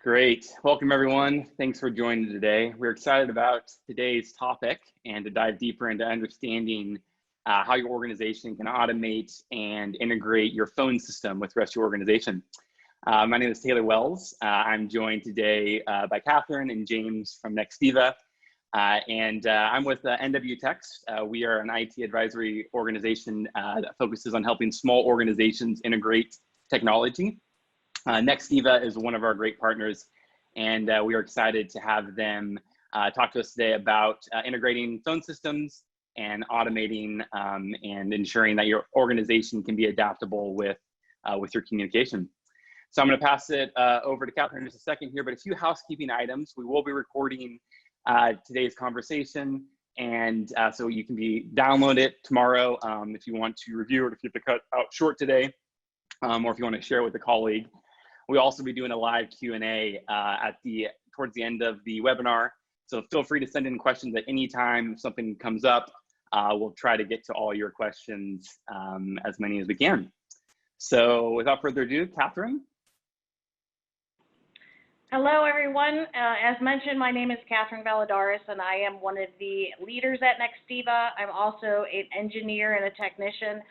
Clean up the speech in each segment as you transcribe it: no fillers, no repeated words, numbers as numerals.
Great. Welcome, everyone. Thanks for joining today. We're excited about today's topic and to dive deeper into understanding how your organization can automate and integrate your phone system with the rest of your organization. My name is Taylor Wells. I'm joined today by Cathryn and James from Nextiva. I'm with NW Techs. We are an IT advisory organization that focuses on helping small organizations integrate technology. Nextiva is one of our great partners, and we are excited to have them talk to us today about integrating phone systems and automating and ensuring that your organization can be adaptable with your communication. So I'm going to pass it over to Cathryn in just a second here, but a few housekeeping items. We will be recording today's conversation, and so you can download it tomorrow if you want to review it, if you have to cut out short today, or if you want to share it with a colleague. We'll also be doing a live Q&A towards the end of the webinar. So feel free to send in questions at any time. If something comes up, we'll try to get to all your questions, as many as we can. So without further ado, Cathryn. Hello, everyone. As mentioned, my name is Cathryn Valladares, and I am one of the leaders at Nextiva. I'm also an engineer and a technician.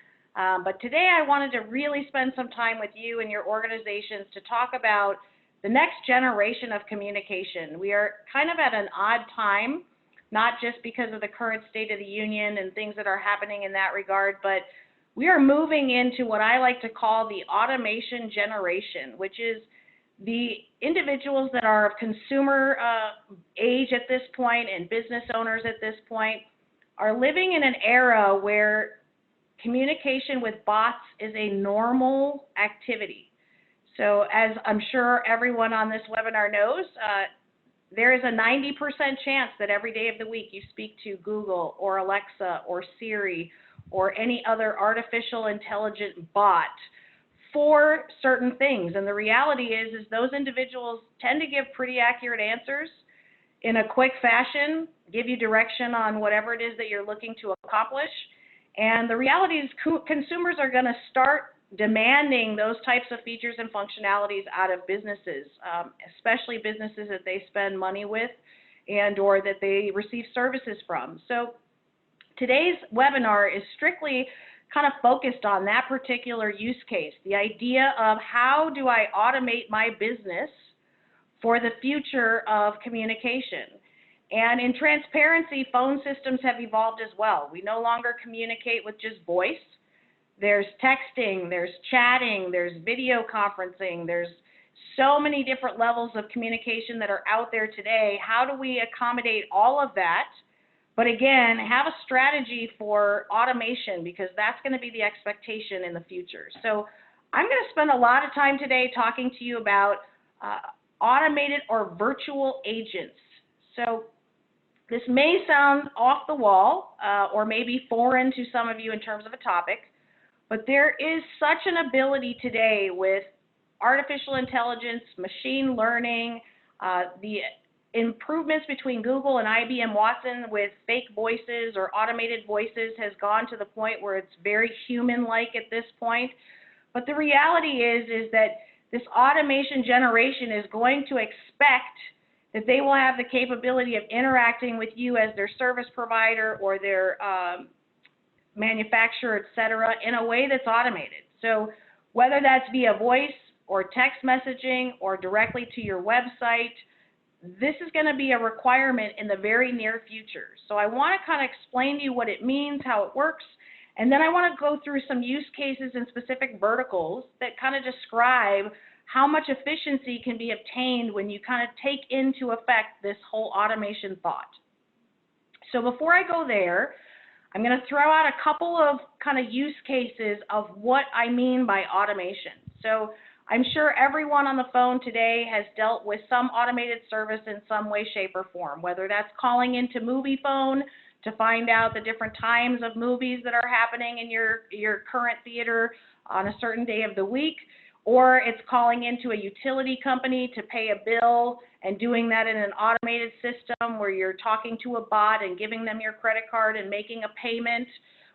But today I wanted to really spend some time with you and your organizations to talk about the next generation of communication. We are kind of at an odd time, not just because of the current state of the union and things that are happening in that regard, but we are moving into what I like to call the automation generation, which is the individuals that are of consumer age at this point and business owners at this point are living in an era where communication with bots is a normal activity. So as I'm sure everyone on this webinar knows, there is a 90% chance that every day of the week you speak to Google or Alexa or Siri or any other artificial intelligent bot for certain things. And the reality is those individuals tend to give pretty accurate answers in a quick fashion, give you direction on whatever it is that you're looking to accomplish. And the reality is consumers are going to start demanding those types of features and functionalities out of businesses, especially businesses that they spend money with and or that they receive services from. So today's webinar is strictly kind of focused on that particular use case, the idea of how do I automate my business for the future of communication. And in transparency, phone systems have evolved as well. We no longer communicate with just voice. There's texting, there's chatting, there's video conferencing, there's so many different levels of communication that are out there today. How do we accommodate all of that? But again, have a strategy for automation, because that's going to be the expectation in the future. So I'm going to spend a lot of time today talking to you about automated or virtual agents. So this may sound off the wall or maybe foreign to some of you in terms of a topic, but there is such an ability today with artificial intelligence, machine learning, the improvements between Google and IBM Watson with fake voices or automated voices has gone to the point where it's very human-like at this point. But the reality is that this automation generation is going to expect that they will have the capability of interacting with you as their service provider or their manufacturer, et cetera, in a way that's automated. So whether that's via voice or text messaging or directly to your website, this is going to be a requirement in the very near future. So I want to kind of explain to you what it means, how it works, and then I want to go through some use cases in specific verticals that kind of describe how much efficiency can be obtained when you kind of take into effect this whole automation thought. So before I go there, I'm going to throw out a couple of kind of use cases of what I mean by automation. So I'm sure everyone on the phone today has dealt with some automated service in some way, shape, or form, whether that's calling into MoviePhone to find out the different times of movies that are happening in your current theater on a certain day of the week, or it's calling into a utility company to pay a bill and doing that in an automated system where you're talking to a bot and giving them your credit card and making a payment,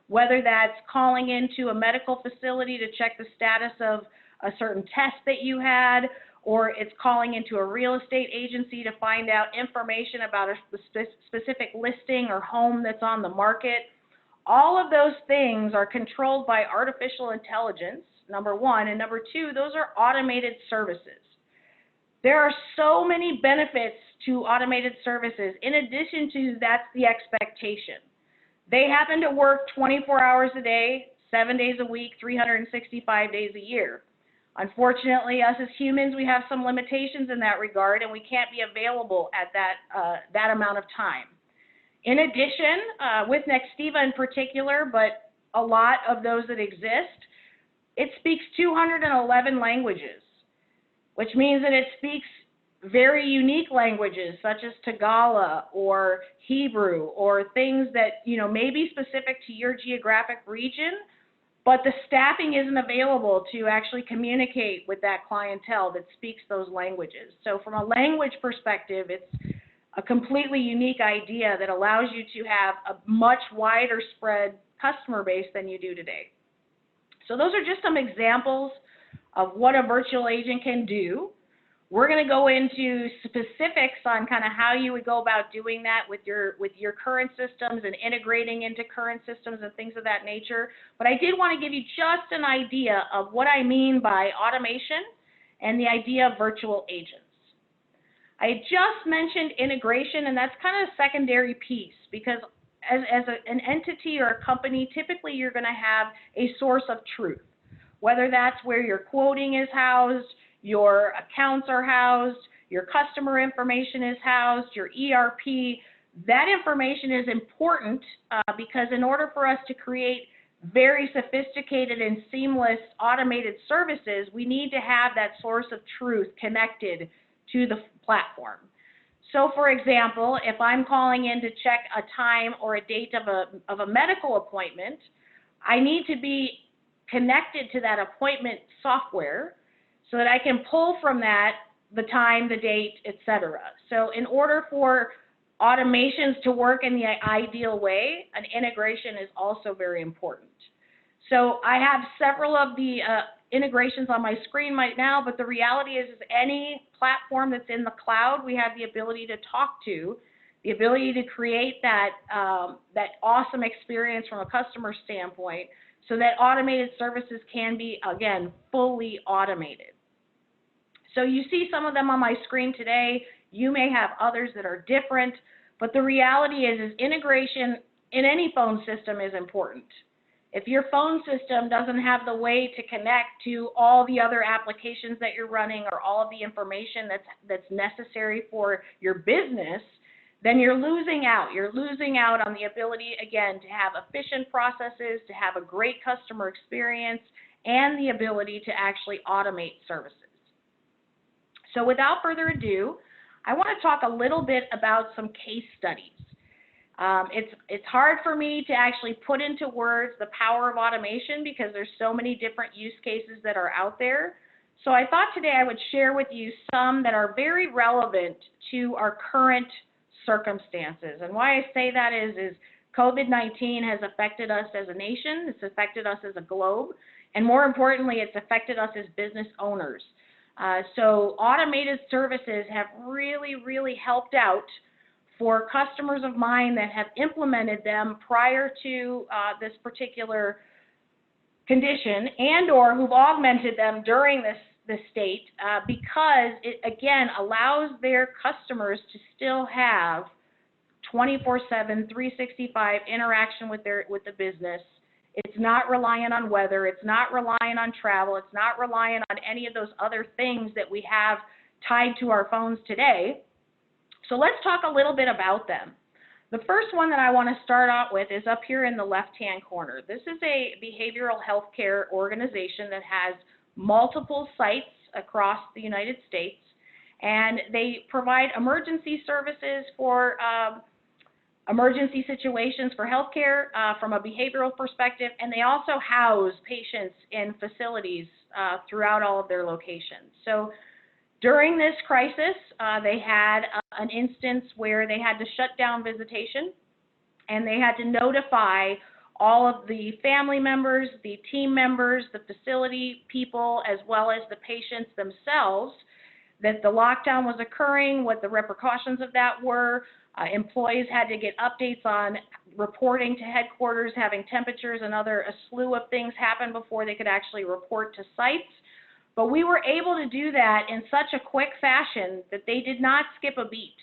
whether that's calling into a medical facility to check the status of a certain test that you had, or it's calling into a real estate agency to find out information about a specific listing or home that's on the market. All of those things are controlled by artificial intelligence, number one, and number two, those are automated services. There are so many benefits to automated services. In addition to that's the expectation. They happen to work 24 hours a day, 7 days a week, 365 days a year. Unfortunately, us as humans, we have some limitations in that regard, and we can't be available at that amount of time. In addition, with Nextiva in particular, but a lot of those that exist, it speaks 211 languages, which means that it speaks very unique languages such as Tagalog or Hebrew or things that, may be specific to your geographic region, but the staffing isn't available to actually communicate with that clientele that speaks those languages. So from a language perspective, it's a completely unique idea that allows you to have a much wider spread customer base than you do today. So those are just some examples of what a virtual agent can do. We're going to go into specifics on kind of how you would go about doing that with your current systems and integrating into current systems and things of that nature. But I did want to give you just an idea of what I mean by automation and the idea of virtual agents. I just mentioned integration, and that's kind of a secondary piece because as an entity or a company, typically you're going to have a source of truth, whether that's where your quoting is housed, your accounts are housed, your customer information is housed, your ERP. That information is important because in order for us to create very sophisticated and seamless automated services, we need to have that source of truth connected to the platform. So for example, if I'm calling in to check a time or a date of a medical appointment, I need to be connected to that appointment software so that I can pull from that the time, the date, etc. So in order for automations to work in the ideal way, an integration is also very important. So I have several of the integrations on my screen right now, but the reality is any platform that's in the cloud, we have the ability to talk to, the ability to create that awesome experience from a customer standpoint so that automated services can be, again, fully automated. So you see some of them on my screen today. You may have others that are different, but the reality is integration in any phone system is important. If your phone system doesn't have the way to connect to all the other applications that you're running or all of the information that's necessary for your business, then you're losing out. You're losing out on the ability, again, to have efficient processes, to have a great customer experience, and the ability to actually automate services. So without further ado, I want to talk a little bit about some case studies. It's hard for me to actually put into words the power of automation because there's so many different use cases that are out there. So I thought today I would share with you some that are very relevant to our current circumstances. And why I say that is COVID-19 has affected us as a nation, it's affected us as a globe, and more importantly, it's affected us as business owners. So automated services have really, really helped out for customers of mine that have implemented them prior to this particular condition and or who've augmented them during this state because it, again, allows their customers to still have 24/7, 365 interaction with the business. It's not reliant on weather. It's not reliant on travel. It's not reliant on any of those other things that we have tied to our phones today. So let's talk a little bit about them. The first one that I want to start out with is up here in the left-hand corner. This is a behavioral health care organization that has multiple sites across the United States, and they provide emergency services for emergency situations for healthcare from a behavioral perspective, and they also house patients in facilities throughout all of their locations. So during this crisis, they had an instance where they had to shut down visitation, and they had to notify all of the family members, the team members, the facility people, as well as the patients themselves, that the lockdown was occurring, what the repercussions of that were. Employees had to get updates on reporting to headquarters, having temperatures and a slew of things happen before they could actually report to sites. But we were able to do that in such a quick fashion that they did not skip a beat.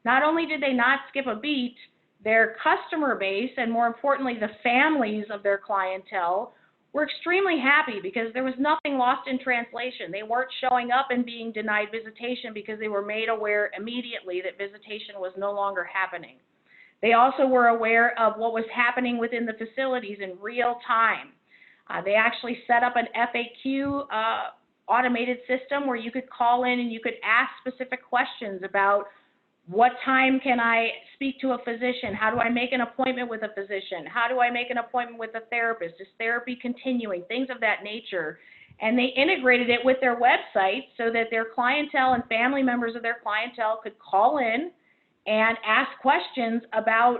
Not only did they not skip a beat, their customer base, and more importantly, the families of their clientele, were extremely happy because there was nothing lost in translation. They weren't showing up and being denied visitation because they were made aware immediately that visitation was no longer happening. They also were aware of what was happening within the facilities in real time. They actually set up an FAQ automated system where you could call in and you could ask specific questions about what time can I speak to a physician? How do I make an appointment with a physician? How do I make an appointment with a therapist? Is therapy continuing? Things of that nature. And they integrated it with their website so that their clientele and family members of their clientele could call in and ask questions about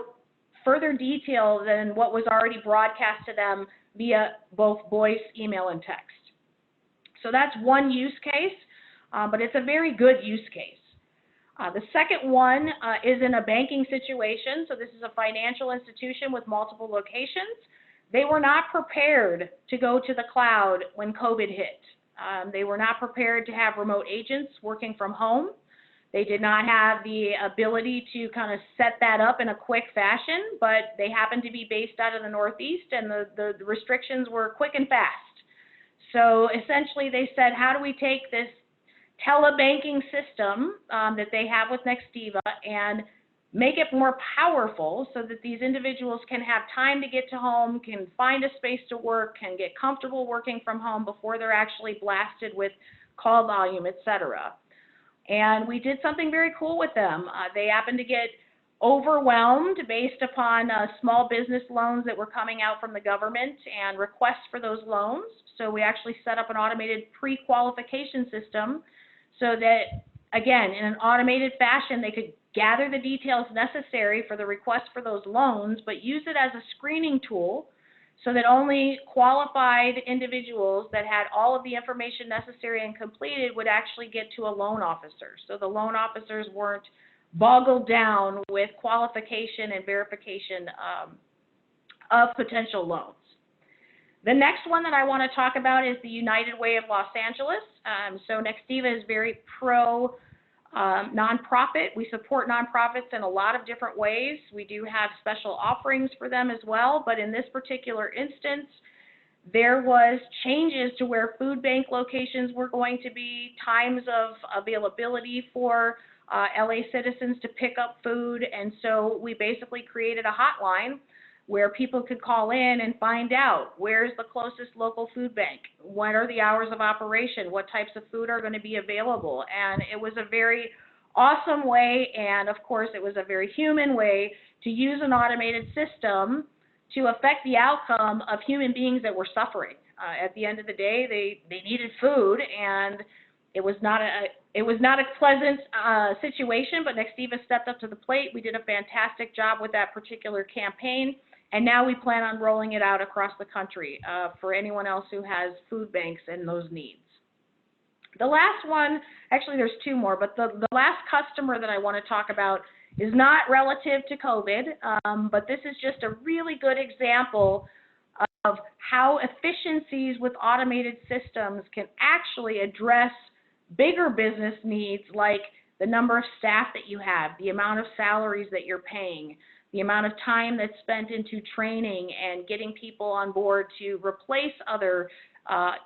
further detail than what was already broadcast to them via both voice, email, and text. So that's one use case, but it's a very good use case. The second one is in a banking situation. So this is a financial institution with multiple locations. They were not prepared to go to the cloud when COVID hit. They were not prepared to have remote agents working from home. They did not have the ability to kind of set that up in a quick fashion, but they happened to be based out of the Northeast, and the restrictions were quick and fast. So essentially they said, how do we take this telebanking system that they have with Nextiva and make it more powerful so that these individuals can have time to get to home, can find a space to work, can get comfortable working from home before they're actually blasted with call volume, etc. And we did something very cool with them. They happened to get overwhelmed based upon small business loans that were coming out from the government and requests for those loans. So we actually set up an automated pre-qualification system so that, again, in an automated fashion, they could gather the details necessary for the request for those loans, but use it as a screening tool so that only qualified individuals that had all of the information necessary and completed would actually get to a loan officer. So the loan officers weren't boggled down with qualification and verification of potential loans. The next one that I want to talk about is the United Way of Los Angeles. So Nextiva is very pro nonprofit. We support nonprofits in a lot of different ways. We do have special offerings for them as well, but in this particular instance, there was changes to where food bank locations were going to be, times of availability for LA citizens to pick up food, and so we basically created a hotline where people could call in and find out where's the closest local food bank, what are the hours of operation, what types of food are going to be available. And it was a very awesome way, and of course it was a very human way to use an automated system to affect the outcome of human beings that were suffering. At the end of the day, they needed food, and it was not a pleasant situation, but Nextiva stepped up to the plate. We did a fantastic job with that particular campaign. And now we plan on rolling it out across the country for anyone else who has food banks and those needs. The last one, actually there's two more, but the last customer that I want to talk about is not relative to COVID, but this is just a really good example of how efficiencies with automated systems can actually address bigger business needs, like the number of staff that you have, the amount of salaries that you're paying, the amount of time that's spent into training and getting people on board to replace other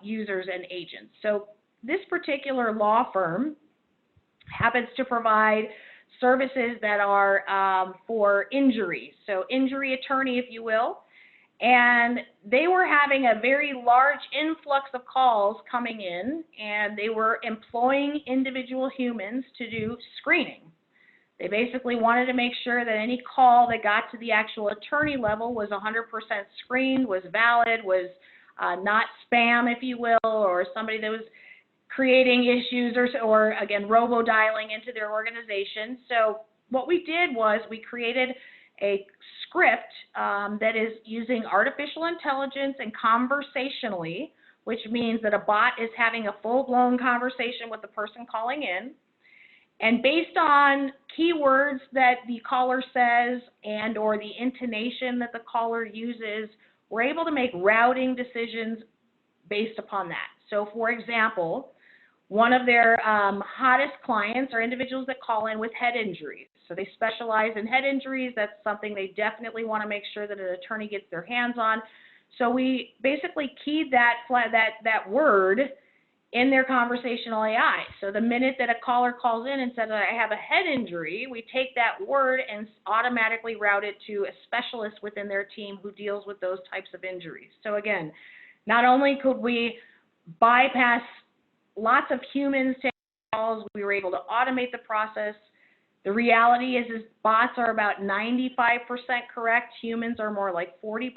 users and agents. So this particular law firm happens to provide services that are for injuries, so injury attorney, if you will. And they were having a very large influx of calls coming in, and they were employing individual humans to do screening. They basically wanted to make sure that any call that got to the actual attorney level was 100% screened, was valid, was not spam, if you will, or somebody that was creating issues or again, robo-dialing into their organization. So what we did was we created a script that is using artificial intelligence and conversationally which means that a bot is having a full-blown conversation with the person calling in. And based on keywords that the caller says and or the intonation that the caller uses, we're able to make routing decisions based upon that. So for example, one of their hottest clients are individuals that call in with head injuries. So they specialize in head injuries. That's something they definitely want to make sure that an attorney gets their hands on. So we basically keyed that word in their conversational AI. So the minute that a caller calls in and says, I have a head injury, we take that word and automatically route it to a specialist within their team who deals with those types of injuries. So again, not only could we bypass lots of humans taking calls, we were able to automate the process. The reality is bots are about 95% correct. Humans are more like 40%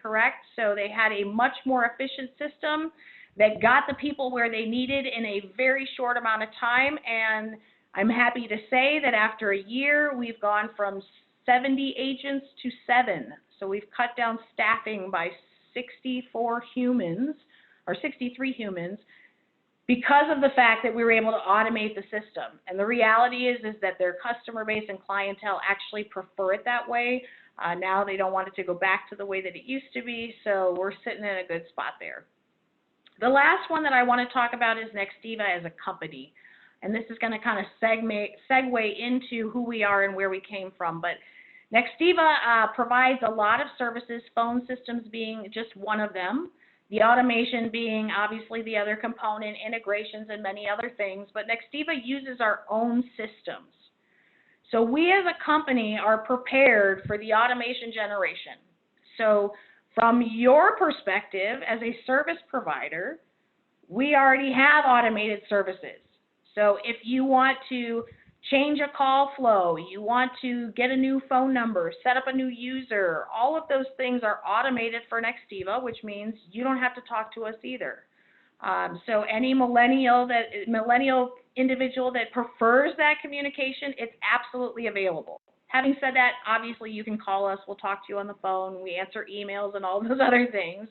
correct. So they had a much more efficient system that got the people where they needed in a very short amount of time. And I'm happy to say that after a year, we've gone from 70 agents to 7. So we've cut down staffing by 63 humans, because of the fact that we were able to automate the system. And the reality is that their customer base and clientele actually prefer it that way. Now they don't want it to go back to the way that it used to be, so we're sitting in a good spot there. The last one that I want to talk about is Nextiva as a company. And this is going to kind of segue into who we are and where we came from. But Nextiva provides a lot of services, phone systems being just one of them. The automation being obviously the other component, integrations and many other things, but Nextiva uses our own systems. So we as a company are prepared for the automation generation. So from your perspective as a service provider, we already have automated services. So if you want to change a call flow, you want to get a new phone number, set up a new user, all of those things are automated for Nextiva, which means you don't have to talk to us either. So any millennial individual that prefers that communication, it's absolutely available. Having said that, obviously you can call us, we'll talk to you on the phone, we answer emails and all those other things.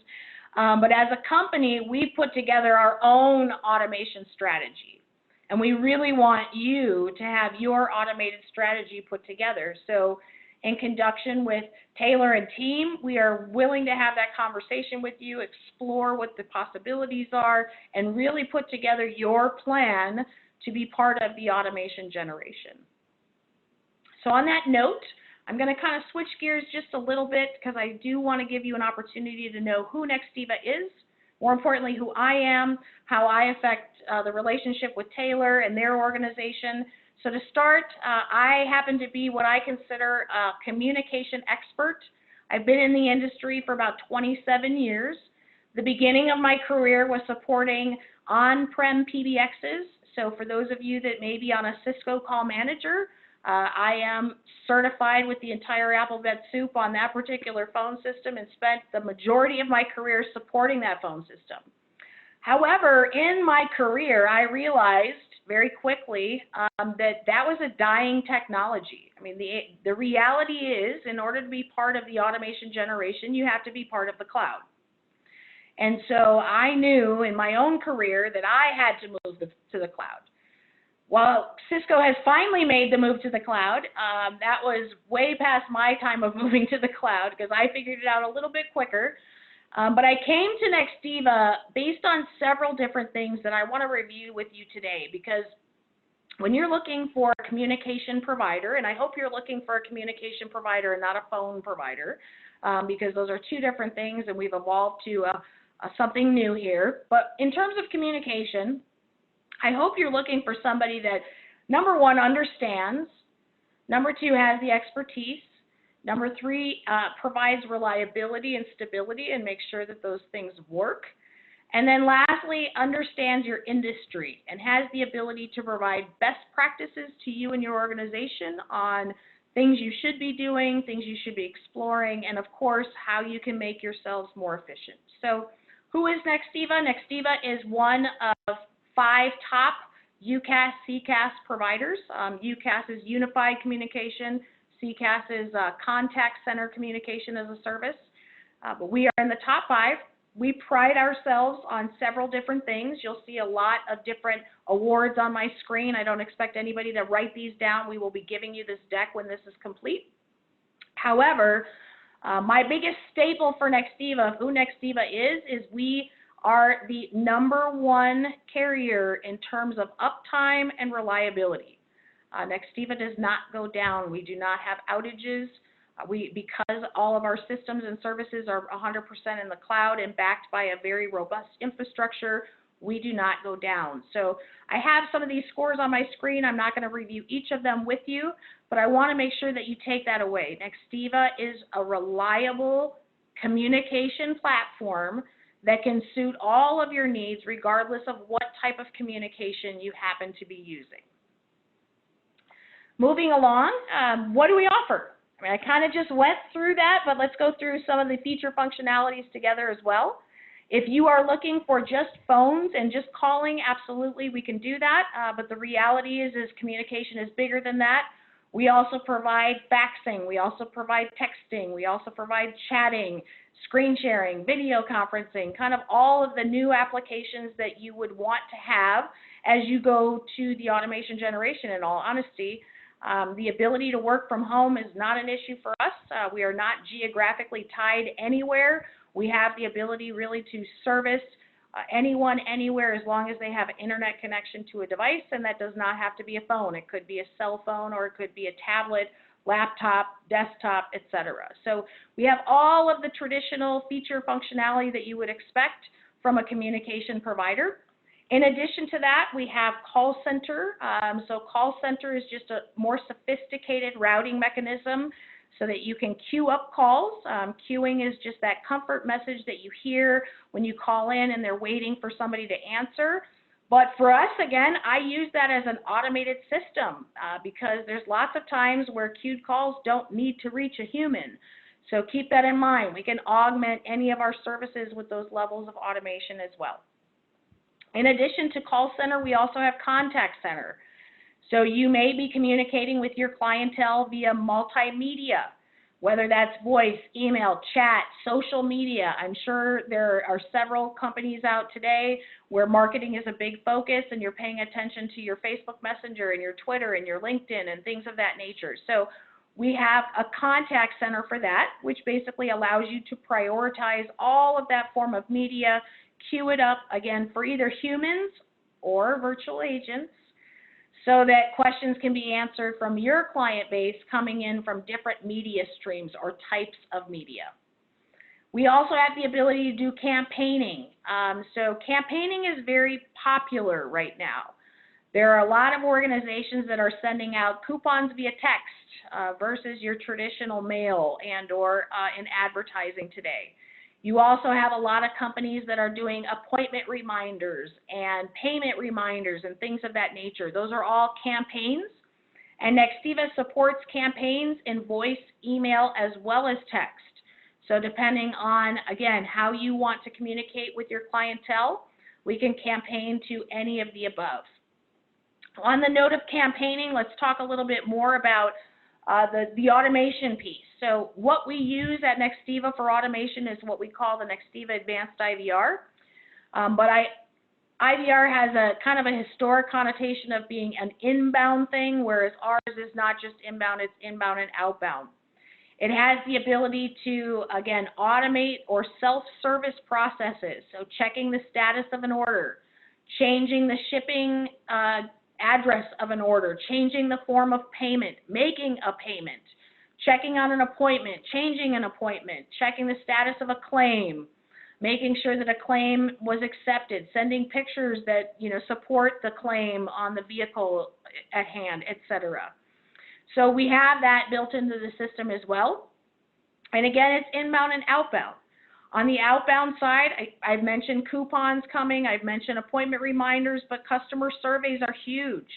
But as a company, we put together our own automation strategy. And we really want you to have your automated strategy put together. So in conjunction with Taylor and team, we are willing to have that conversation with you, explore what the possibilities are, and really put together your plan to be part of the automation generation. So on that note, I'm going to kind of switch gears just a little bit because I do want to give you an opportunity to know who Nextiva is, more importantly, who I am, how I affect the relationship with Taylor and their organization. So to start, I happen to be what I consider a communication expert. I've been in the industry for about 27 years. The beginning of my career was supporting on-prem PBXs. So for those of you that may be on a Cisco call manager, I am certified with the entire alphabet soup on that particular phone system and spent the majority of my career supporting that phone system. However, in my career, I realized very quickly that was a dying technology. I mean, the reality is, in order to be part of the automation generation, you have to be part of the cloud. And so I knew in my own career that I had to move to the cloud. Well, Cisco has finally made the move to the cloud. That was way past my time of moving to the cloud because I figured it out a little bit quicker. But I came to Nextiva based on several different things that I want to review with you today, because when you're looking for a communication provider, and I hope you're looking for a communication provider and not a phone provider, because those are two different things and we've evolved to something new here. But in terms of communication, I hope you're looking for somebody that, number one, understands, number two, has the expertise, number three, provides reliability and stability and makes sure that those things work. And then lastly, understands your industry and has the ability to provide best practices to you and your organization on things you should be doing, things you should be exploring, and of course, how you can make yourselves more efficient. So who is Nextiva? Nextiva is one of 5 top UCaaS, CCaaS providers. UCaaS is Unified Communication. CCaaS is Contact Center Communication as a Service. But we are in the top 5. We pride ourselves on several different things. You'll see a lot of different awards on my screen. I don't expect anybody to write these down. We will be giving you this deck when this is complete. However, my biggest staple for Nextiva, who Nextiva is we are the #1 carrier in terms of uptime and reliability. Nextiva does not go down. We do not have outages. Because all of our systems and services are 100% in the cloud and backed by a very robust infrastructure, we do not go down. So I have some of these scores on my screen. I'm not going to review each of them with you, but I want to make sure that you take that away. Nextiva is a reliable communication platform that can suit all of your needs regardless of what type of communication you happen to be using. Moving along, what do we offer? I mean, I kind of just went through that, but let's go through some of the feature functionalities together as well. If you are looking for just phones and just calling, absolutely, we can do that. But the reality is communication is bigger than that. We also provide faxing. We also provide texting. We also provide chatting, screen sharing, video conferencing, kind of all of the new applications that you would want to have as you go to the automation generation, in all honesty. The ability to work from home is not an issue for us. We are not geographically tied anywhere. We have the ability really to service anyone, anywhere, as long as they have an internet connection to a device, and that does not have to be a phone. It could be a cell phone, or it could be a tablet, laptop, desktop, etc. So we have all of the traditional feature functionality that you would expect from a communication provider. In addition to that, we have call center. So call center is just a more sophisticated routing mechanism so that you can queue up calls. Queuing is just that comfort message that you hear when you call in and they're waiting for somebody to answer. But for us, again, I use that as an automated system because there's lots of times where queued calls don't need to reach a human. So keep that in mind. We can augment any of our services with those levels of automation as well. In addition to call center, we also have contact center. So you may be communicating with your clientele via multimedia, whether that's voice, email, chat, social media. I'm sure there are several companies out today where marketing is a big focus and you're paying attention to your Facebook Messenger and your Twitter and your LinkedIn and things of that nature. So we have a contact center for that, which basically allows you to prioritize all of that form of media, queue it up, again, for either humans or virtual agents so that questions can be answered from your client base coming in from different media streams or types of media. We also have the ability to do campaigning. So campaigning is very popular right now. There are a lot of organizations that are sending out coupons via text versus your traditional mail and or in advertising today. You also have a lot of companies that are doing appointment reminders and payment reminders and things of that nature. Those are all campaigns, and Nextiva supports campaigns in voice, email, as well as text. So depending on, again, how you want to communicate with your clientele, we can campaign to any of the above. On the note of campaigning, let's talk a little bit more about the automation piece. So what we use at Nextiva for automation is what we call the Nextiva Advanced IVR. But IVR has a kind of a historic connotation of being an inbound thing, whereas ours is not just inbound, it's inbound and outbound. It has the ability to, again, automate or self-service processes. So checking the status of an order, changing the shipping address of an order, changing the form of payment, making a payment, checking on an appointment, changing an appointment, checking the status of a claim, making sure that a claim was accepted, sending pictures that support the claim on the vehicle at hand, etc. So we have that built into the system as well. And again, it's inbound and outbound. On the outbound side, I've mentioned coupons coming, I've mentioned appointment reminders, but customer surveys are huge.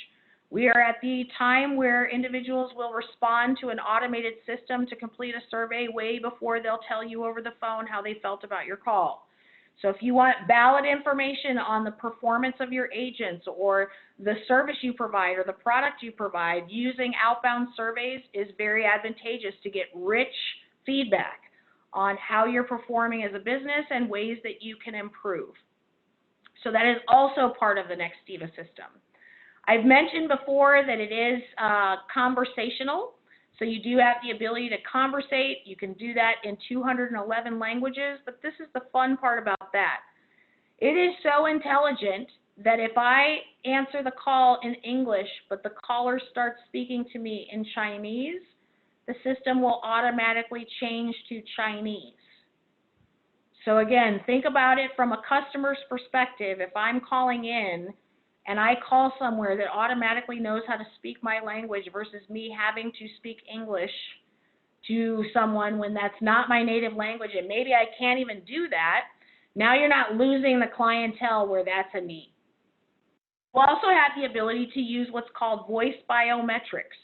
We are at the time where individuals will respond to an automated system to complete a survey way before they'll tell you over the phone how they felt about your call. So if you want valid information on the performance of your agents or the service you provide or the product you provide, using outbound surveys is very advantageous to get rich feedback on how you're performing as a business and ways that you can improve. So that is also part of the Nextiva system. I've mentioned before that it is conversational, so you do have the ability to conversate. You can do that in 211 languages, but this is the fun part about that. It is so intelligent that if I answer the call in English, but the caller starts speaking to me in Chinese, the system will automatically change to Chinese. So again, think about it from a customer's perspective. If I'm calling in and I call somewhere that automatically knows how to speak my language versus me having to speak English to someone when that's not my native language, and maybe I can't even do that, now you're not losing the clientele where that's a need. We'll also have the ability to use what's called voice biometrics.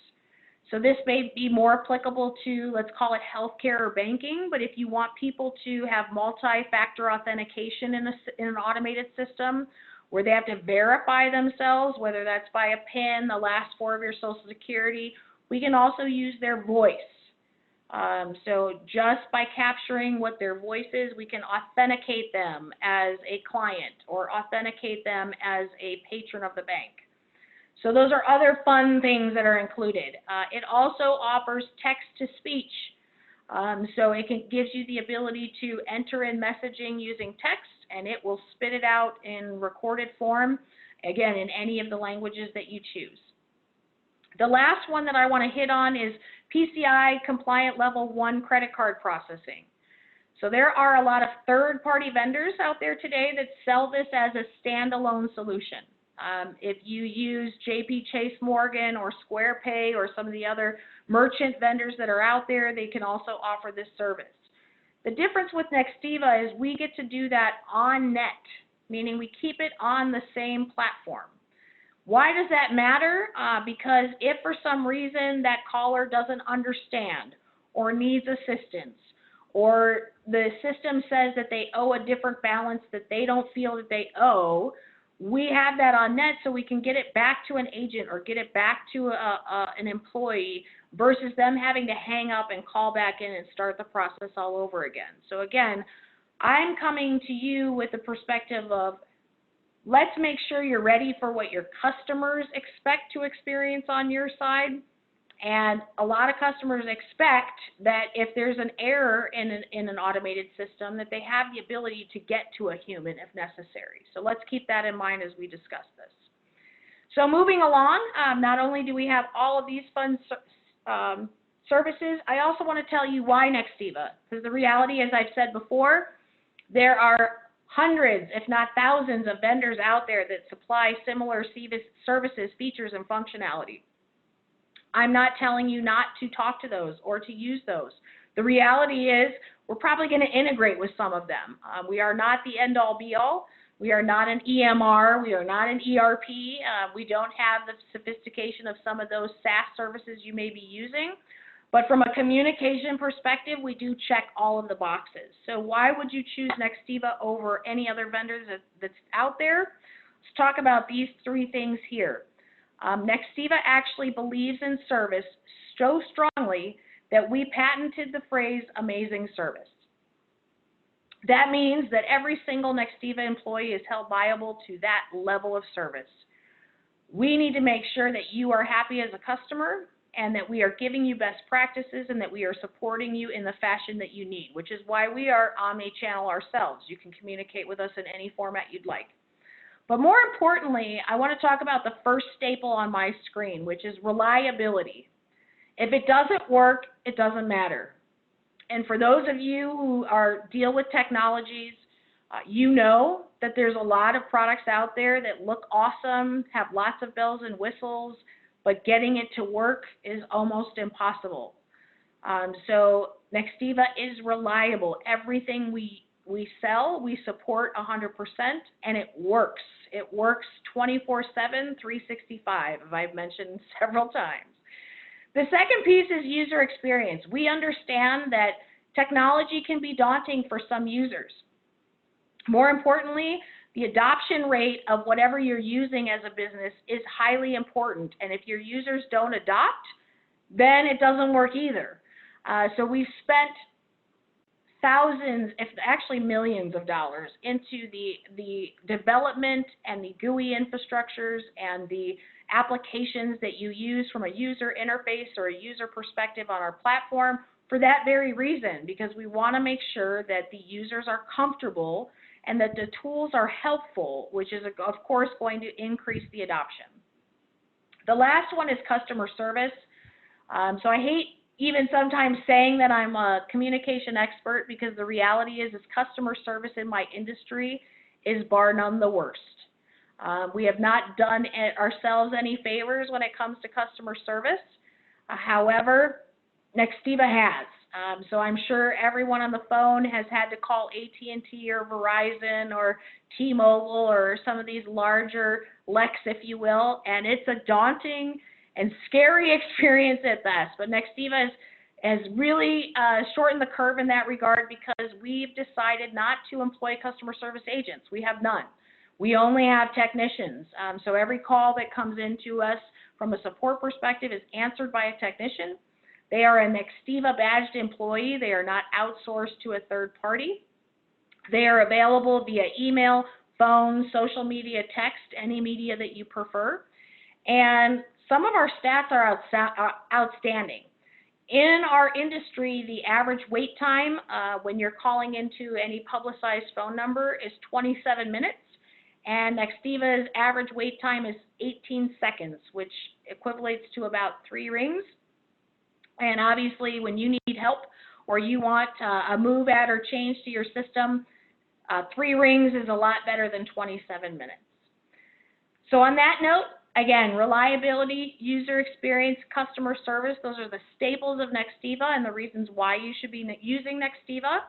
So this may be more applicable to, let's call it healthcare or banking, but if you want people to have multi-factor authentication in an automated system where they have to verify themselves, whether that's by a PIN, the last 4 of your Social Security, we can also use their voice. So just by capturing what their voice is, we can authenticate them as a client or authenticate them as a patron of the bank. So those are other fun things that are included. It also offers text-to-speech. So it gives you the ability to enter in messaging using text, and it will spit it out in recorded form, again, in any of the languages that you choose. The last one that I want to hit on is PCI compliant level 1 credit card processing. So there are a lot of third-party vendors out there today that sell this as a standalone solution. If you use JP Chase Morgan or SquarePay or some of the other merchant vendors that are out there, they can also offer this service. The difference with Nextiva is we get to do that on net, meaning we keep it on the same platform. Why does that matter? Because if for some reason that caller doesn't understand or needs assistance, or the system says that they owe a different balance that they don't feel that they owe, we have that on net so we can get it back to an agent or get it back to an employee versus them having to hang up and call back in and start the process all over again. So again, I'm coming to you with the perspective of let's make sure you're ready for what your customers expect to experience on your side. And a lot of customers expect that if there's an error in an automated system, that they have the ability to get to a human if necessary. So let's keep that in mind as we discuss this. So moving along, not only do we have all of these fun services, I also want to tell you why Nextiva. Because the reality, as I've said before, there are hundreds, if not thousands, of vendors out there that supply similar services, features, and functionality. I'm not telling you not to talk to those or to use those. The reality is we're probably going to integrate with some of them. We are not the end-all be-all. We are not an EMR. We are not an ERP. We don't have the sophistication of some of those SaaS services you may be using. But from a communication perspective, we do check all of the boxes. So why would you choose Nextiva over any other vendors that's out there? Let's talk about these 3 things here. Nextiva actually believes in service so strongly that we patented the phrase amazing service. That means that every single Nextiva employee is held liable to that level of service. We need to make sure that you are happy as a customer and that we are giving you best practices and that we are supporting you in the fashion that you need, which is why we are omni-channel ourselves. You can communicate with us in any format you'd like. But more importantly, I want to talk about the first staple on my screen, which is reliability. If it doesn't work, it doesn't matter. And for those of you who deal with technologies, you know that there's a lot of products out there that look awesome, have lots of bells and whistles, but getting it to work is almost impossible. So Nextiva is reliable. Everything we sell, we support 100%, and it works. It works 24/7, 365, as I've mentioned several times. The second piece is user experience. We understand that technology can be daunting for some users. More importantly, the adoption rate of whatever you're using as a business is highly important, and if your users don't adopt, then it doesn't work either. So we've spent thousands, if actually millions of dollars into the development and the GUI infrastructures and the applications that you use from a user interface or a user perspective on our platform for that very reason, because we want to make sure that the users are comfortable and that the tools are helpful, which is, of course, going to increase the adoption. The last one is customer service. So I hate even sometimes saying that I'm a communication expert, because the reality is customer service in my industry is bar none the worst. We have not done ourselves any favors when it comes to customer service. However, Nextiva has. So I'm sure everyone on the phone has had to call AT&T or Verizon or T-Mobile or some of these larger Lex, if you will, and it's a daunting and scary experience at best. But Nextiva has really shortened the curve in that regard, because we've decided not to employ customer service agents. We have none. We only have technicians. So every call that comes into us from a support perspective is answered by a technician. They are a Nextiva badged employee. They are not outsourced to a third party. They are available via email, phone, social media, text, any media that you prefer. And some of our stats are outstanding. In our industry, the average wait time when you're calling into any publicized phone number is 27 minutes. And Nextiva's average wait time is 18 seconds, which equates to about 3 rings. And obviously, when you need help or you want a move, add, or change to your system, 3 rings is a lot better than 27 minutes. So on that note, again, reliability, user experience, customer service, those are the staples of Nextiva and the reasons why you should be using Nextiva.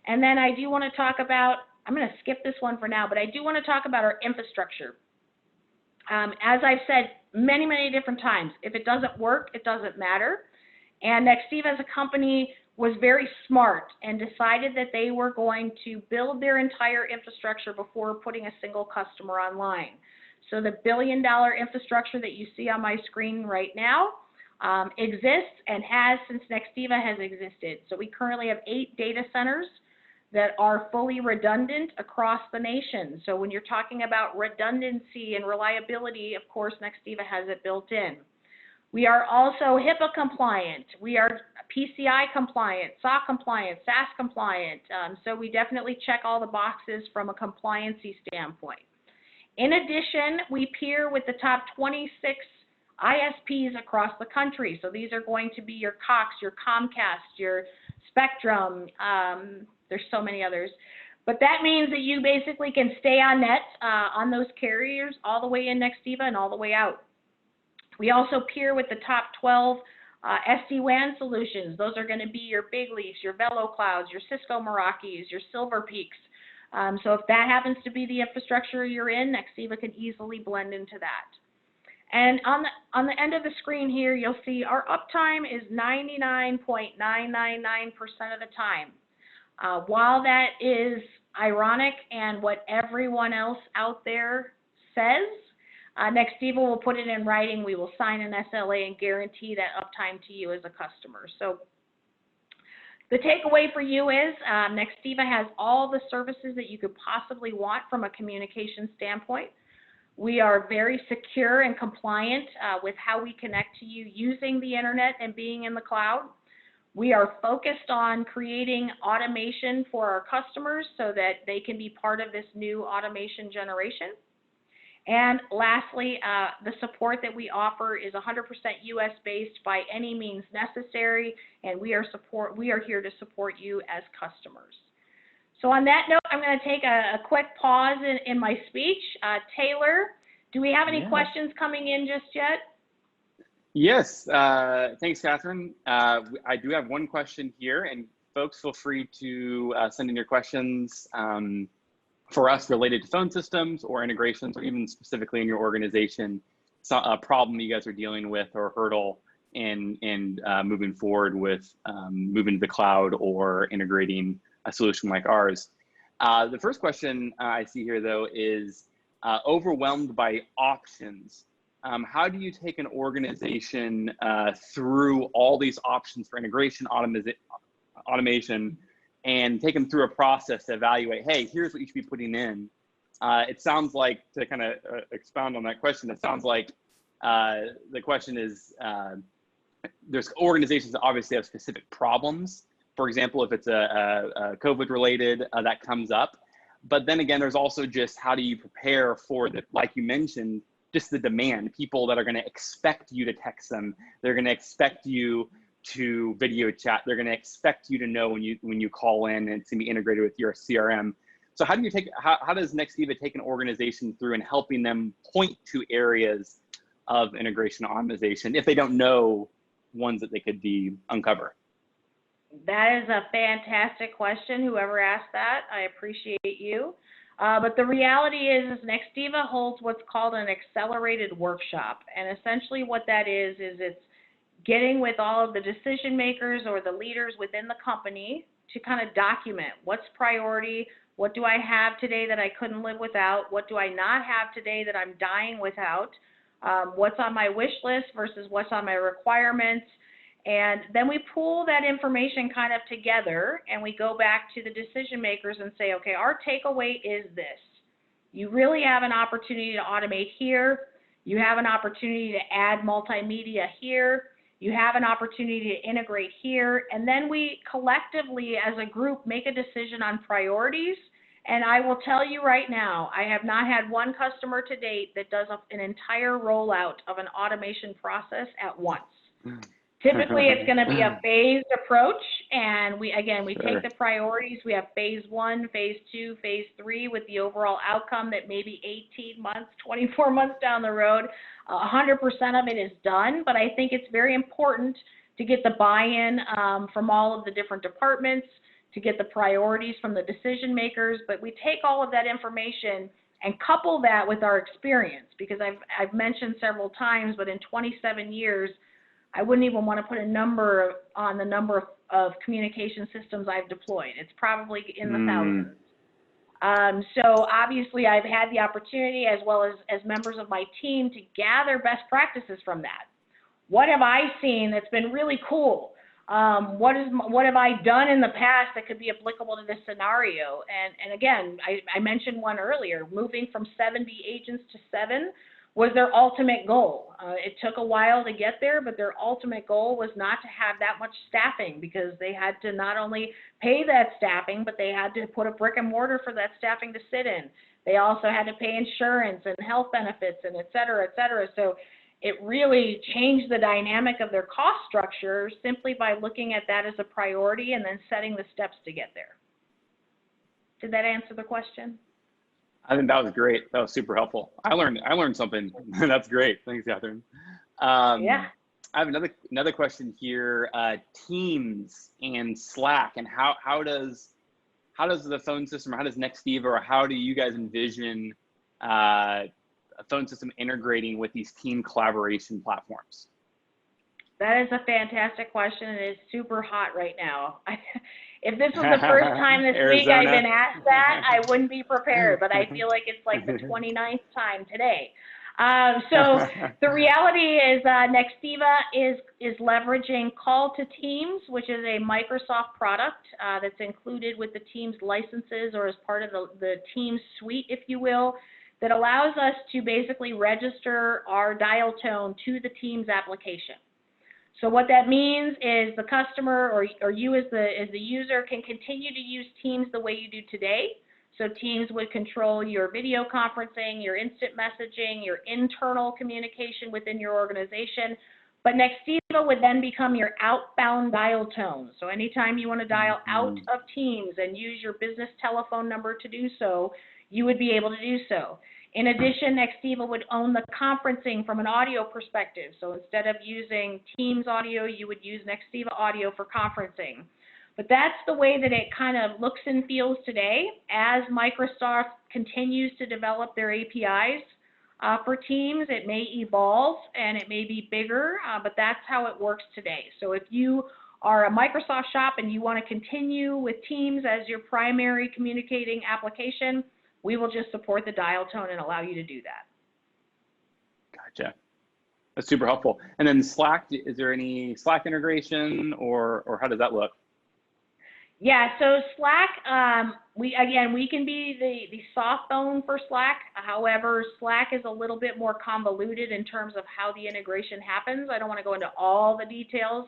And then I do want to talk about, I'm going to skip this one for now, but I do want to talk about our infrastructure. As I've said many, many different times, if it doesn't work, it doesn't matter. And Nextiva as a company was very smart and decided that they were going to build their entire infrastructure before putting a single customer online. So the billion-dollar infrastructure that you see on my screen right now exists and has since Nextiva has existed. So we currently have 8 data centers that are fully redundant across the nation. So when you're talking about redundancy and reliability, of course, Nextiva has it built in. We are also HIPAA compliant. We are PCI compliant, SOC compliant, SAS compliant. So we definitely check all the boxes from a compliancy standpoint. In addition, we peer with the top 26 ISPs across the country. So these are going to be your Cox, your Comcast, your Spectrum. There's so many others. But that means that you basically can stay on net on those carriers all the way in Nextiva and all the way out. We also peer with the top 12 SD-WAN solutions. Those are going to be your Big Leafs, your VeloClouds, your Cisco Meraki's, your Silver Peaks. So if that happens to be the infrastructure you're in, Nextiva can easily blend into that. And on the end of the screen here, you'll see our uptime is 99.999% of the time. While that is ironic and what everyone else out there says, Nextiva will put it in writing. We will sign an SLA and guarantee that uptime to you as a customer. So the takeaway for you is Nextiva has all the services that you could possibly want from a communication standpoint. We are very secure and compliant with how we connect to you using the internet and being in the cloud. We are focused on creating automation for our customers so that they can be part of this new automation generation. And lastly, the support that we offer is 100% US based by any means necessary, and we are here to support you as customers. So on that note, I'm going to take a quick pause in my speech. Taylor, do we have any questions coming in just yet? Yes, thanks, Cathryn. I do have one question here, and folks, feel free to send in your questions for us related to phone systems or integrations, or even specifically in your organization, a problem you guys are dealing with or hurdle in moving forward with moving to the cloud or integrating a solution like ours. The first question I see here, though, is overwhelmed by options. How do you take an organization through all these options for integration, automation, and take them through a process to evaluate, hey, here's what you should be putting in. It sounds like, to kind of expound on that question, it sounds like the question is, there's organizations that obviously have specific problems. For example, if it's a COVID related, that comes up. But then again, there's also just how do you prepare for the, like you mentioned, just the demand, people that are going to expect you to text them. They're going to expect you to video chat. They're going to expect you to know when you call in, and it's going to be integrated with your CRM. So how does Nextiva take an organization through and helping them point to areas of integration optimization if they don't know ones that they could uncover? That is a fantastic question, whoever asked that. I appreciate you. But the reality is Nextiva holds what's called an accelerated workshop. And essentially what that is it's getting with all of the decision makers or the leaders within the company to kind of document what's priority, what do I have today that I couldn't live without, what do I not have today that I'm dying without, what's on my wish list versus what's on my requirements. And then we pull that information kind of together and we go back to the decision makers and say, okay, our takeaway is this. You really have an opportunity to automate here. You have an opportunity to add multimedia here. You have an opportunity to integrate here. And then we collectively as a group make a decision on priorities. And I will tell you right now, I have not had one customer to date that does an entire rollout of an automation process at once. Typically, it's going to be a phased approach, and we take the priorities. We have phase 1, phase 2, phase 3 with the overall outcome that maybe 18 months, 24 months down the road, 100% of it is done. But I think it's very important to get the buy-in from all of the different departments, to get the priorities from the decision makers. But we take all of that information and couple that with our experience, because I've mentioned several times, but in 27 years, I wouldn't even want to put a number on the number of communication systems I've deployed. It's probably in the thousands. So obviously I've had the opportunity, as well as members of my team, to gather best practices from that. What have I seen that's been really cool? What have I done in the past that could be applicable to this scenario? And again, I mentioned one earlier, moving from 70 agents to 7 was their ultimate goal. It took a while to get there, but their ultimate goal was not to have that much staffing, because they had to not only pay that staffing, but they had to put a brick and mortar for that staffing to sit in. They also had to pay insurance and health benefits and et cetera, et cetera. So it really changed the dynamic of their cost structure simply by looking at that as a priority and then setting the steps to get there. Did that answer the question? I think that was great. That was super helpful. I learned something. That's great. Thanks, Cathryn. Yeah. I have another question here. Teams and Slack, and how does the phone system, or how does Nextiva, or how do you guys envision a phone system integrating with these team collaboration platforms? That is a fantastic question. It is super hot right now. If this was the first time this week I've been asked that, I wouldn't be prepared, but I feel like it's like the 29th time today. So the reality is Nextiva is leveraging Call to Teams, which is a Microsoft product that's included with the Teams licenses, or as part of the Teams suite, if you will, that allows us to basically register our dial tone to the Teams application. So what that means is the customer or you as the user can continue to use Teams the way you do today. So Teams would control your video conferencing, your instant messaging, your internal communication within your organization. But Nextiva would then become your outbound dial tone. So anytime you want to dial out of Teams and use your business telephone number to do so, you would be able to do so. In addition, Nextiva would own the conferencing from an audio perspective. So instead of using Teams audio, you would use Nextiva audio for conferencing. But that's the way that it kind of looks and feels today. As Microsoft continues to develop their APIs for Teams, it may evolve and it may be bigger, but that's how it works today. So if you are a Microsoft shop and you want to continue with Teams as your primary communicating application, we will just support the dial tone and allow you to do that. Gotcha. That's super helpful. And then Slack, is there any Slack integration, or how does that look? Yeah, so Slack, we can be the soft phone for Slack. However, Slack is a little bit more convoluted in terms of how the integration happens. I don't want to go into all the details,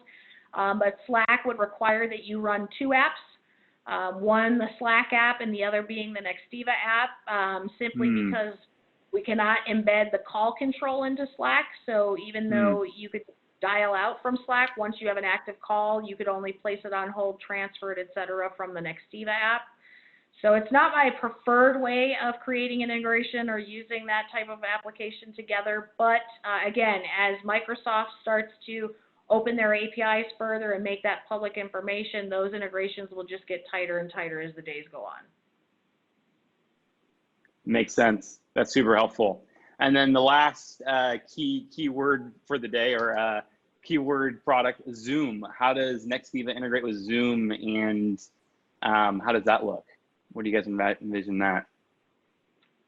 but Slack would require that you run two apps, one the Slack app and the other being the Nextiva app, simply because we cannot embed the call control into Slack. So even though you could dial out from Slack, once you have an active call, you could only place it on hold, transfer it, etc. from the Nextiva app. So it's not my preferred way of creating an integration or using that type of application together. But again, as Microsoft starts to open their APIs further and make that public information, those integrations will just get tighter and tighter as the days go on. Makes sense. That's super helpful. And then the last keyword for the day, or keyword product, Zoom. How does Nextiva integrate with Zoom, and how does that look? What do you guys envision that?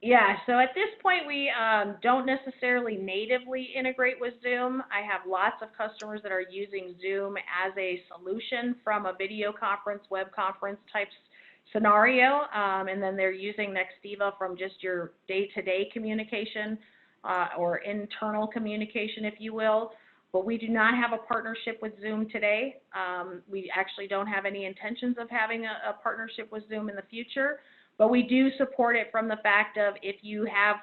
Yeah, so at this point, we don't necessarily natively integrate with Zoom. I have lots of customers that are using Zoom as a solution from a video conference, web conference type scenario, and then they're using Nextiva from just your day-to-day communication or internal communication, if you will. But we do not have a partnership with Zoom today. We actually don't have any intentions of having a partnership with Zoom in the future, but we do support it from the fact of if you have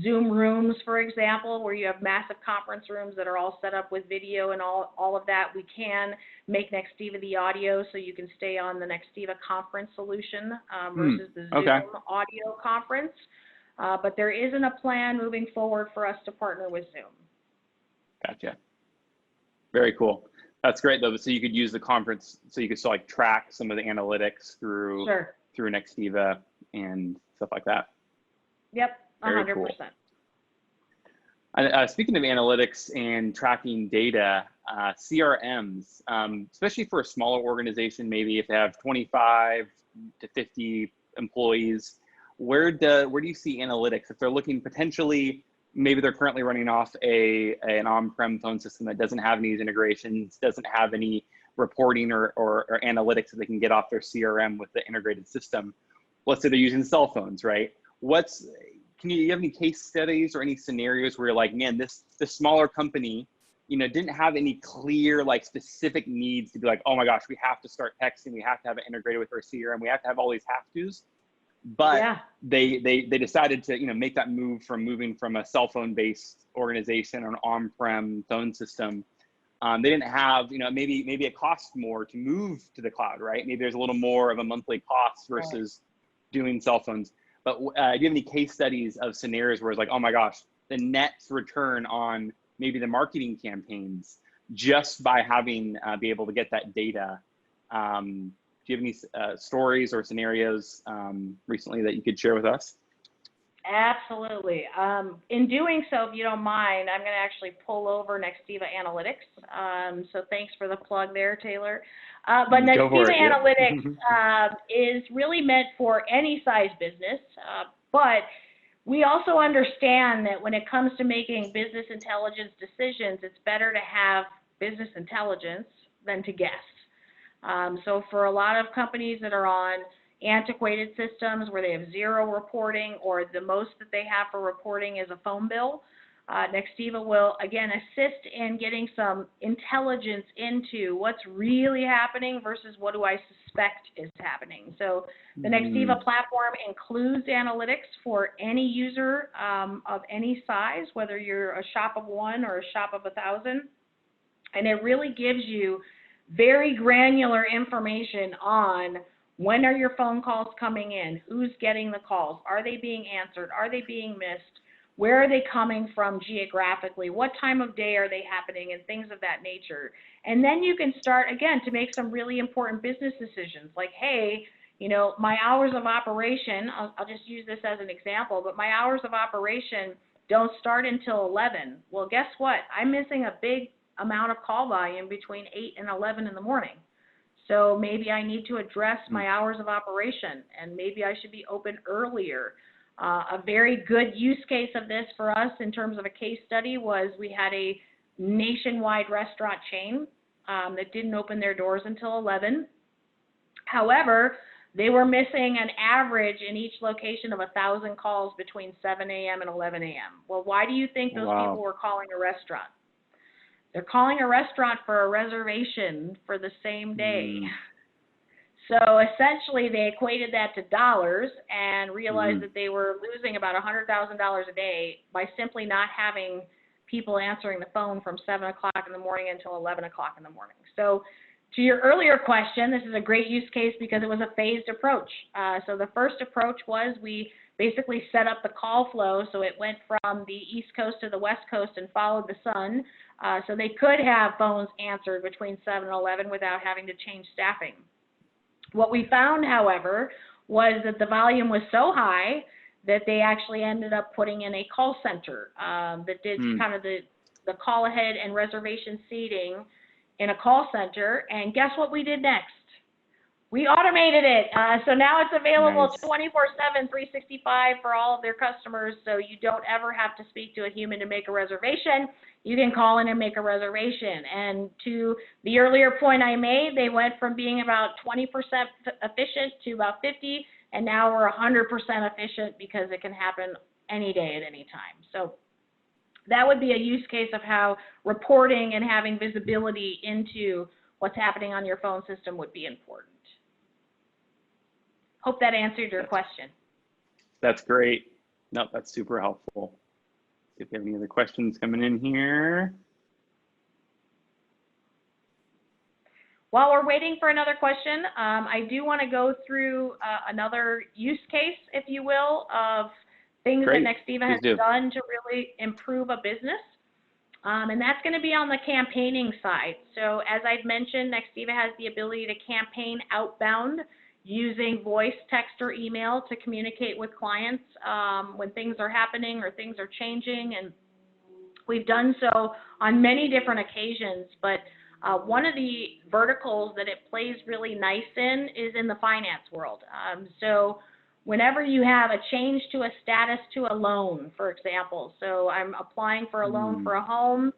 Zoom rooms, for example, where you have massive conference rooms that are all set up with video and all of that, we can make Nextiva the audio so you can stay on the Nextiva conference solution versus the Zoom audio conference. But there isn't a plan moving forward for us to partner with Zoom. Gotcha. Very cool. That's great though. So you could use the conference, so you could still like track some of the analytics through through Nextiva and stuff like that. Yep, 100%. Cool. Speaking of analytics and tracking data, CRMs, especially for a smaller organization, maybe if they have 25 to 50 employees, where do you see analytics? If they're looking potentially, maybe they're currently running off an on-prem phone system that doesn't have any integrations, doesn't have any reporting or analytics that they can get off their CRM with the integrated system. Let's say they're using cell phones, right? Can you have any case studies or any scenarios where you're like, man, this smaller company, didn't have any clear, like specific needs to be like, oh my gosh, we have to start texting, we have to have it integrated with our CRM, we have to have all these have-tos. But they decided to make that move from moving from a cell phone based organization or an on-prem phone system. They didn't have maybe it costs more to move to the cloud, right? Maybe there's a little more of a monthly cost versus doing cell phones. But do you have any case studies of scenarios where it's like, oh my gosh, the net return on maybe the marketing campaigns just by having be able to get that data? Do you have any stories or scenarios recently that you could share with us? Absolutely. In doing so, if you don't mind, I'm going to actually pull over Nextiva Analytics. So thanks for the plug there, Taylor. But Nextiva Analytics is really meant for any size business, but we also understand that when it comes to making business intelligence decisions, it's better to have business intelligence than to guess. So for a lot of companies that are on antiquated systems where they have zero reporting, or the most that they have for reporting is a phone bill, Nextiva will, again, assist in getting some intelligence into what's really happening versus what do I suspect is happening. So the Nextiva platform includes analytics for any user of any size, whether you're a shop of one or a shop of 1,000. And it really gives you very granular information on when are your phone calls coming in, who's getting the calls, are they being answered, are they being missed, where are they coming from geographically, what time of day are they happening, and things of that nature. And then you can start, again, to make some really important business decisions like, hey, my hours of operation, I'll just use this as an example, but my hours of operation don't start until 11. Well, guess what? I'm missing a big amount of call volume between 8 and 11 in the morning. So maybe I need to address my hours of operation, and maybe I should be open earlier. A very good use case of this for us in terms of a case study was we had a nationwide restaurant chain that didn't open their doors until 11. However, they were missing an average in each location of 1,000 calls between 7 a.m. and 11 a.m. Well, why do you think those Wow. people were calling a restaurant? They're calling a restaurant for a reservation for the same day. So essentially, they equated that to dollars and realized that they were losing about $100,000 a day by simply not having people answering the phone from 7 o'clock in the morning until 11 o'clock in the morning. So to your earlier question, this is a great use case because it was a phased approach. So the first approach was we basically set up the call flow so it went from the East Coast to the West Coast and followed the sun. So they could have phones answered between 7 and 11 without having to change staffing. What we found, however, was that the volume was so high that they actually ended up putting in a call center that did kind of the call ahead and reservation seating in a call center. And guess what we did next? We automated it. So now it's available 24/7, 365 for all of their customers. So you don't ever have to speak to a human to make a reservation. You can call in and make a reservation. And to the earlier point I made, they went from being about 20% efficient to about 50, and now we're 100% efficient because it can happen any day at any time. So that would be a use case of how reporting and having visibility into what's happening on your phone system would be important. Hope that answered your question. That's great. No, that's super helpful. See if we have any other questions coming in here. While we're waiting for another question, I do want to go through another use case, if you will, of things that Nextiva has done to really improve a business. And that's going to be on the campaigning side. So as I've mentioned, Nextiva has the ability to campaign outbound using voice, text, or email to communicate with clients when things are happening or things are changing. And we've done so on many different occasions, but one of the verticals that it plays really nice in is in the finance world. So whenever you have a change to a status to a loan, for example, so I'm applying for a loan for a home,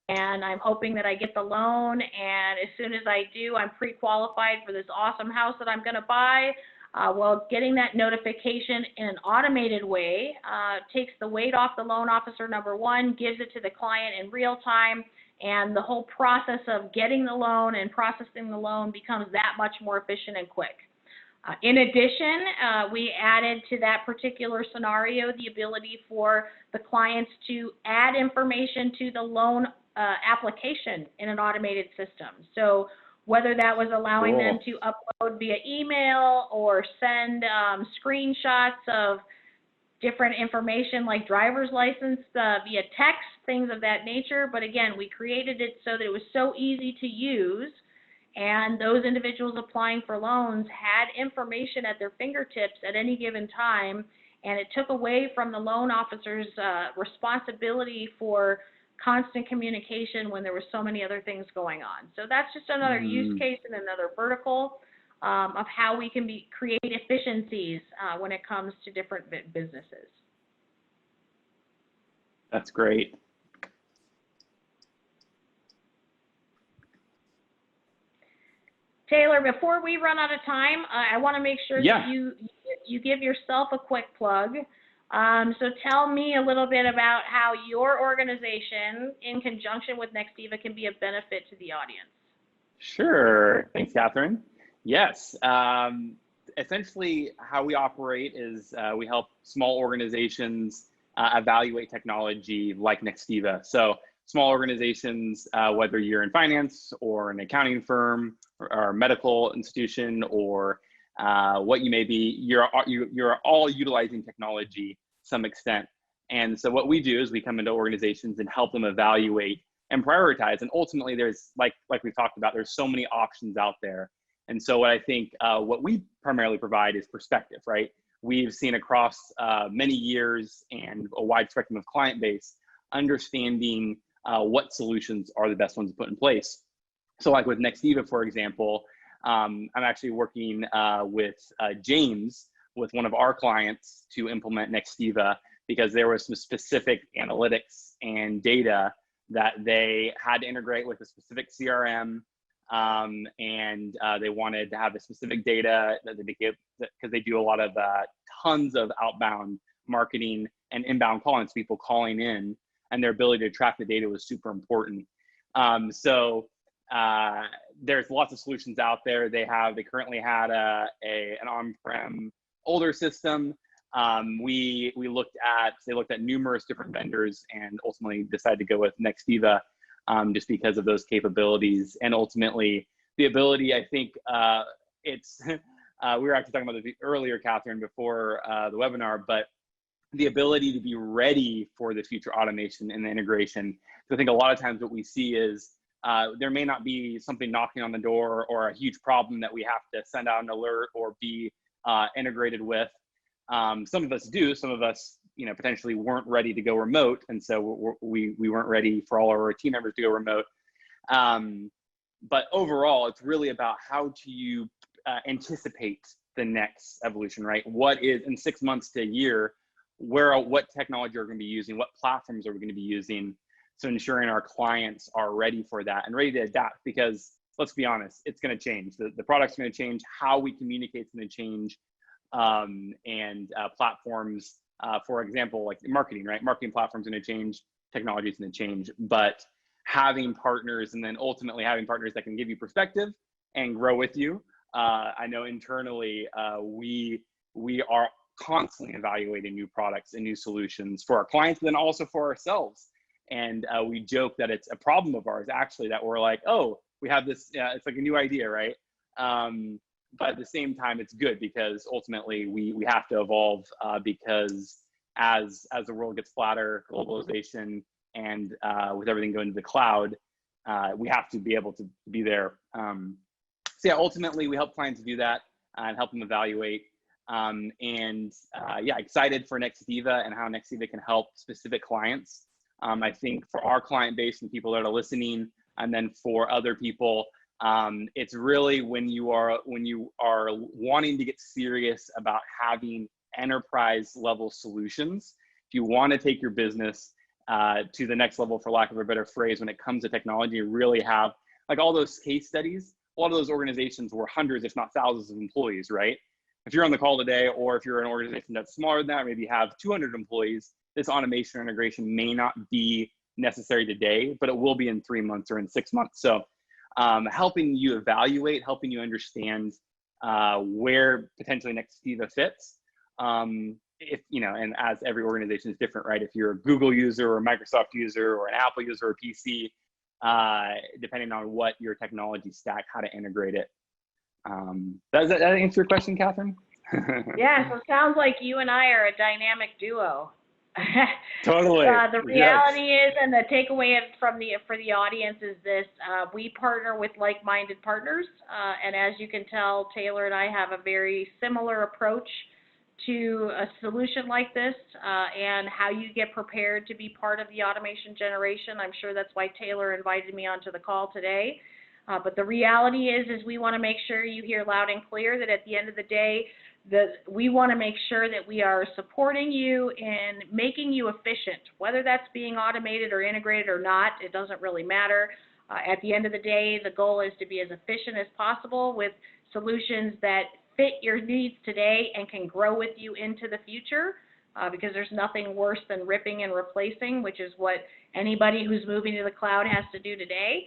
and I'm hoping that I get the loan, and as soon as I do, I'm pre-qualified for this awesome house that I'm going to buy. Well, getting that notification in an automated way takes the weight off the loan officer, number one, gives it to the client in real time, and the whole process of getting the loan and processing the loan becomes that much more efficient and quick. In addition, we added to that particular scenario the ability for the clients to add information to the loan application in an automated system. So whether that was allowing them to upload via email or send screenshots of different information like driver's license via text, things of that nature. But again, we created it so that it was so easy to use, and those individuals applying for loans had information at their fingertips at any given time, and it took away from the loan officer's responsibility for constant communication when there were so many other things going on. So that's just another use case and another vertical of how we can create efficiencies when it comes to different businesses. That's great. Taylor, before we run out of time, I want to make sure that you give yourself a quick plug. So tell me a little bit about how your organization, in conjunction with Nextiva, can be a benefit to the audience. Sure. Thanks, Catherine. Yes. Essentially, how we operate is we help small organizations evaluate technology like Nextiva. So small organizations, whether you're in finance or an accounting firm or a medical institution or what you may be, you're all utilizing technology to some extent. And so what we do is we come into organizations and help them evaluate and prioritize. And ultimately, there's, like we've talked about, there's so many options out there. And so what I think what we primarily provide is perspective, right? We've seen across many years and a wide spectrum of client base, understanding what solutions are the best ones to put in place. So like with Nextiva, for example, I'm actually working with James, with one of our clients, to implement Nextiva because there was some specific analytics and data that they had to integrate with a specific CRM and they wanted to have the specific data that they give, because they do a lot of tons of outbound marketing and inbound calling, so people calling in, and their ability to track the data was super important. There's lots of solutions out there. They currently had an on-prem older system. They looked at numerous different vendors and ultimately decided to go with Nextiva, just because of those capabilities. And ultimately the ability, I think it's, we were actually talking about this earlier, Cathryn, before the webinar, but the ability to be ready for the future automation and the integration. So I think a lot of times what we see is there may not be something knocking on the door or a huge problem that we have to send out an alert or be integrated with. Some of us do, some of us, potentially weren't ready to go remote. And so we weren't ready for all of our team members to go remote. But overall, it's really about how do you anticipate the next evolution, right? What is in 6 months to a year, what technology are we going to be using? What platforms are we going to be using? So ensuring our clients are ready for that and ready to adapt, because let's be honest, it's going to change. The product's going to change. How we communicate is going to change. And platforms, for example, like marketing, right? Marketing platforms are going to change. Technology is going to change. But having partners, and then ultimately having partners that can give you perspective and grow with you. I know internally, we are constantly evaluating new products and new solutions for our clients, but then also for ourselves. And we joke that it's a problem of ours, actually, that we're like, oh, we have this, it's like a new idea, right? But at the same time, it's good because ultimately we have to evolve because as the world gets flatter, globalization, and with everything going to the cloud, we have to be able to be there. So yeah, ultimately we help clients do that and help them evaluate. Yeah, excited for Nextiva and how Nextiva can help specific clients. I think for our client base and people that are listening, and then for other people, it's really when you are wanting to get serious about having enterprise level solutions. If you want to take your business to the next level, for lack of a better phrase, when it comes to technology, you really have like all those case studies. A lot of those organizations were hundreds, if not thousands of employees, right? If you're on the call today, or if you're an organization that's smaller than that, maybe you have 200 employees, this automation or integration may not be necessary today, but it will be in 3 months or in 6 months. So helping you evaluate, helping you understand where potentially Nextiva fits. If and as every organization is different, right? If you're a Google user or a Microsoft user or an Apple user or PC, depending on what your technology stack, how to integrate it. Does that answer your question, Cathryn? Yeah, so it sounds like you and I are a dynamic duo. Totally. The reality is, and the takeaway for the audience is this: we partner with like-minded partners, and as you can tell, Taylor and I have a very similar approach to a solution like this, and how you get prepared to be part of the automation generation. I'm sure that's why Taylor invited me onto the call today. But the reality is we want to make sure you hear loud and clear that at the end of the day, we want to make sure that we are supporting you in making you efficient, whether that's being automated or integrated or not. It doesn't really matter. At the end of the day, the goal is to be as efficient as possible with solutions that fit your needs today and can grow with you into the future, because there's nothing worse than ripping and replacing, which is what anybody who's moving to the cloud has to do today.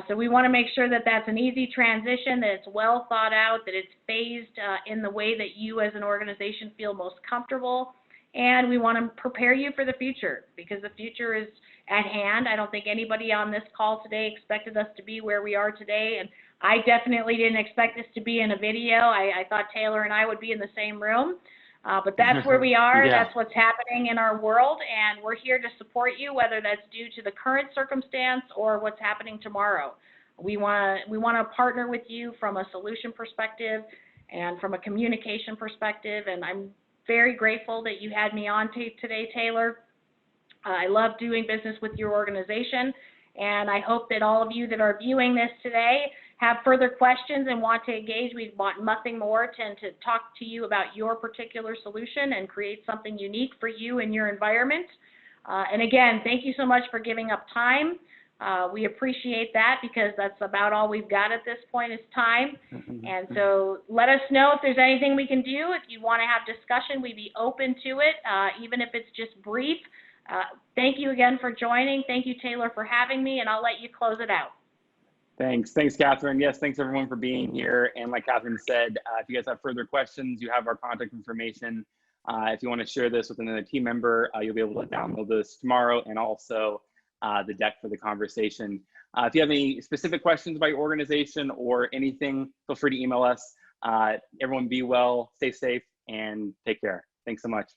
So we want to make sure that that's an easy transition, that it's well thought out, that it's phased in the way that you as an organization feel most comfortable. And we want to prepare you for the future, because the future is at hand. I don't think anybody on this call today expected us to be where we are today. And I definitely didn't expect this to be in a video. I thought Taylor and I would be in the same room. But that's where we are. Yeah. That's what's happening in our world, and we're here to support you, whether that's due to the current circumstance or what's happening tomorrow. We want to partner with you from a solution perspective and from a communication perspective, and I'm very grateful that you had me on today, Taylor. I love doing business with your organization, and I hope that all of you that are viewing this today have further questions and want to engage. We want nothing more than to talk to you about your particular solution and create something unique for you and your environment. And again, thank you so much for giving up time We appreciate that because that's about all we've got at this point is time. And so let us know if there's anything we can do. If you want to have discussion, we'd be open to it, even if it's just brief. Thank you again for joining. Thank you, Taylor, for having me, and I'll let you close it out. Thanks, Cathryn. Yes, thanks everyone for being here. And like Cathryn said, if you guys have further questions, you have our contact information. If you want to share this with another team member, you'll be able to download this tomorrow, and also the deck for the conversation. If you have any specific questions about your organization or anything, feel free to email us. Everyone be well, stay safe, and take care. Thanks so much.